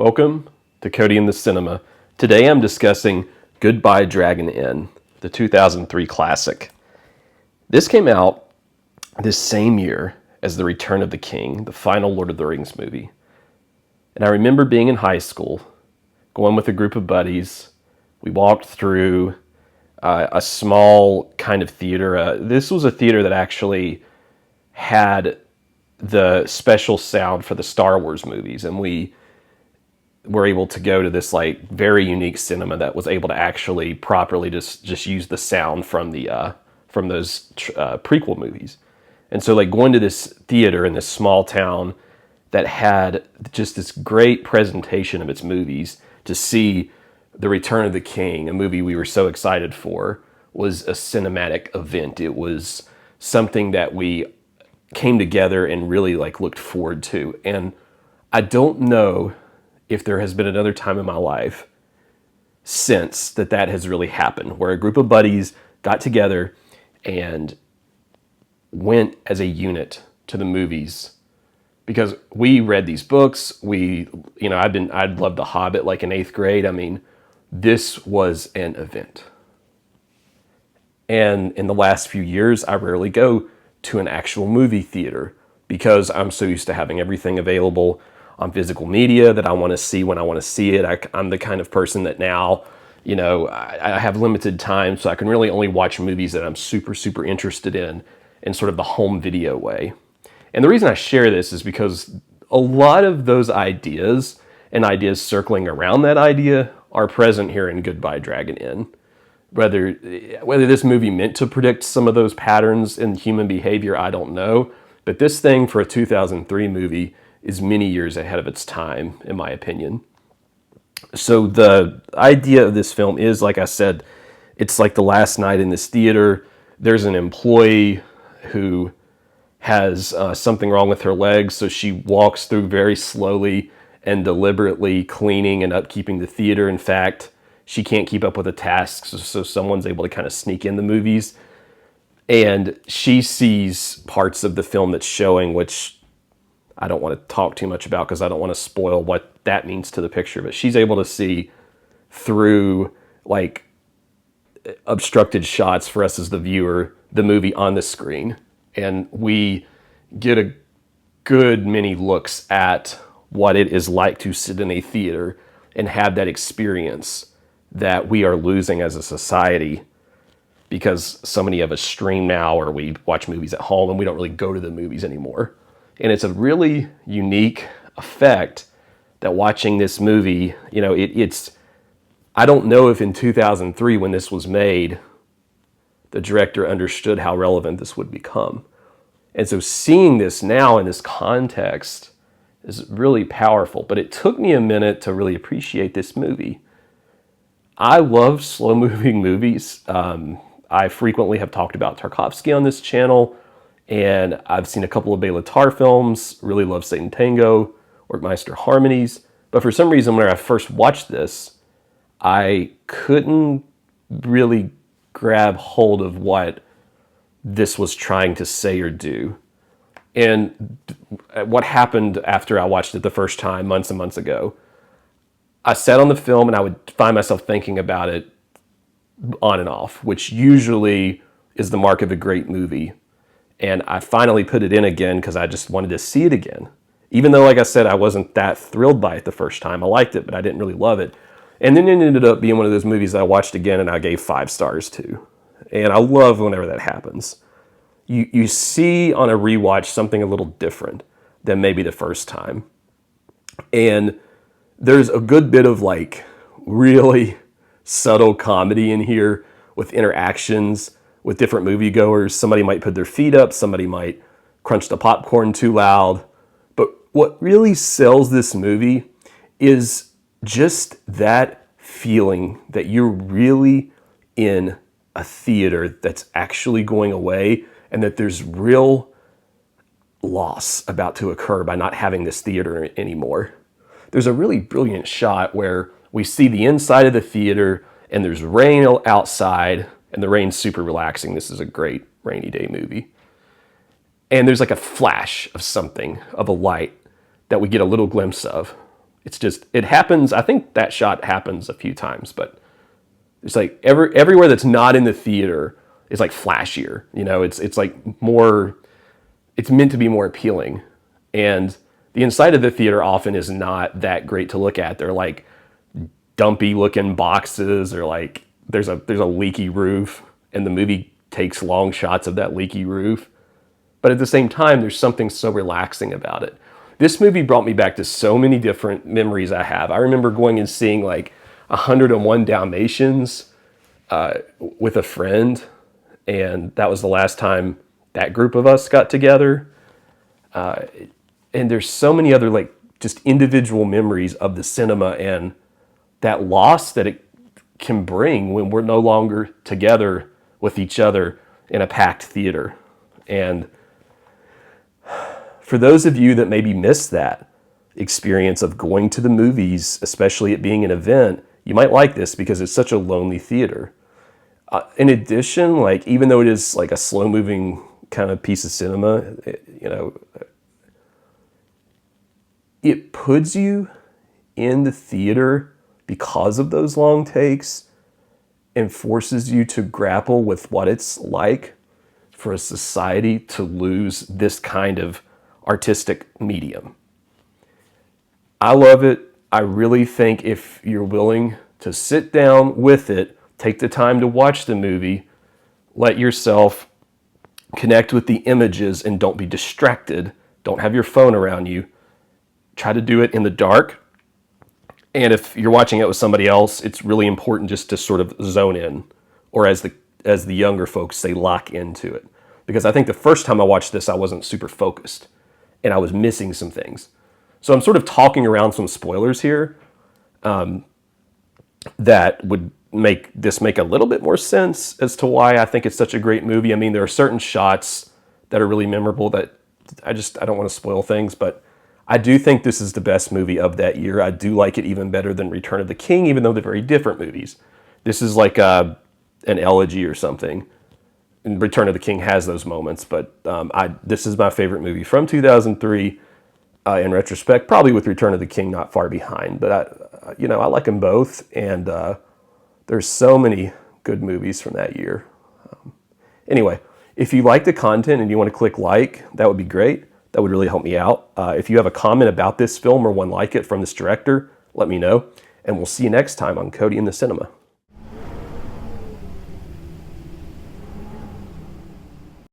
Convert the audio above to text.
Welcome to Cody in the Cinema. Today I'm discussing Goodbye Dragon Inn, the 2003 classic. This came out this same year as The Return of the King, the final Lord of the Rings movie. And I remember being in high school, going with a group of buddies. We walked through a small kind of theater. This was a theater that actually had the special sound for the Star Wars movies, and we were able to go to this like very unique cinema that was able to actually properly just use the sound from the from those prequel movies. And so like going to this theater in this small town that had just this great presentation of its movies, to see The Return of the King, a movie we were so excited for, was a cinematic event. It was something that we came together and really like looked forward to. And I don't know if there has been another time in my life since that has really happened, where a group of buddies got together and went as a unit to the movies, because we read these books. I'd loved The Hobbit like in 8th grade. I mean, this was an event. And in the last few years, I rarely go to an actual movie theater because I'm so used to having everything available on physical media that I want to see when I want to see it. I'm the kind of person that now, I have limited time, so I can really only watch movies that I'm super, super interested in sort of the home video way. And the reason I share this is because a lot of those ideas and ideas circling around that idea are present here in Goodbye Dragon Inn. Whether this movie meant to predict some of those patterns in human behavior, I don't know. But this thing, for a 2003 movie, is many years ahead of its time, in my opinion. So the idea of this film is, like I said, it's like the last night in this theater. There's an employee who has something wrong with her legs, so she walks through very slowly and deliberately, cleaning and upkeeping the theater. In fact, she can't keep up with the tasks, so someone's able to kind of sneak in the movies. And she sees parts of the film that's showing, which I don't want to talk too much about because I don't want to spoil what that means to the picture, but she's able to see through like obstructed shots for us as the viewer, the movie on the screen. And we get a good many looks at what it is like to sit in a theater and have that experience that we are losing as a society, because so many of us stream now, or we watch movies at home and we don't really go to the movies anymore. And it's a really unique effect that watching this movie, I don't know if in 2003 when this was made, the director understood how relevant this would become. And so seeing this now in this context is really powerful. But it took me a minute to really appreciate this movie. I love slow-moving movies. I frequently have talked about Tarkovsky on this channel, and I've seen a couple of Bela Tarr films. Really love Satan Tango, Werckmeister Harmonies. But for some reason, when I first watched this, I couldn't really grab hold of what this was trying to say or do. And what happened after I watched it the first time, months and months ago, I sat on the film and I would find myself thinking about it on and off, which usually is the mark of a great movie. And I finally put it in again because I just wanted to see it again. Even though, like I said, I wasn't that thrilled by it the first time. I liked it, but I didn't really love it. And then it ended up being one of those movies that I watched again and I gave 5 stars to. And I love whenever that happens. You see on a rewatch something a little different than maybe the first time. And there's a good bit of like really subtle comedy in here with interactions with different moviegoers. Somebody might put their feet up, somebody might crunch the popcorn too loud. But what really sells this movie is just that feeling that you're really in a theater that's actually going away, and that there's real loss about to occur by not having this theater anymore. There's a really brilliant shot where we see the inside of the theater and there's rain outside, and the rain's super relaxing. This is a great rainy day movie. And there's like a flash of something, of a light that we get a little glimpse of. It's just, it happens. I think that shot happens a few times, but it's like everywhere that's not in the theater is like flashier. You know, it's like more, it's meant to be more appealing. And the inside of the theater often is not that great to look at. They're like dumpy looking boxes, or like there's a leaky roof, and the movie takes long shots of that leaky roof. But at the same time, there's something so relaxing about it. This movie brought me back to so many different memories I have. I remember going and seeing like 101 Dalmatians with a friend, and that was the last time that group of us got together. And there's so many other like just individual memories of the cinema and that loss that it can bring when we're no longer together with each other in a packed theater. And for those of you that maybe missed that experience of going to the movies, especially it being an event, you might like this because it's such a lonely theater. In addition, like even though it is like a slow moving kind of piece of cinema, you know, it puts you in the theater because of those long takes and forces you to grapple with what it's like for a society to lose this kind of artistic medium. I love it. I really think if you're willing to sit down with it, take the time to watch the movie, let yourself connect with the images and don't be distracted. Don't have your phone around you. Try to do it in the dark. And if you're watching it with somebody else, it's really important just to sort of zone in, or as the younger folks say, lock into it. Because I think the first time I watched this, I wasn't super focused and I was missing some things. So I'm sort of talking around some spoilers here that would make this make a little bit more sense as to why I think it's such a great movie. I mean, there are certain shots that are really memorable that I don't want to spoil things, but I do think this is the best movie of that year. I do like it even better than Return of the King, even though they're very different movies. This is like an elegy or something. And Return of the King has those moments, but this is my favorite movie from 2003. In retrospect, probably with Return of the King not far behind, but I like them both, and there's so many good movies from that year. Anyway, if you like the content and you want to click like, that would be great. That would really help me out. If you have a comment about this film or one like it from this director, let me know. And we'll see you next time on Cody in the Cinema.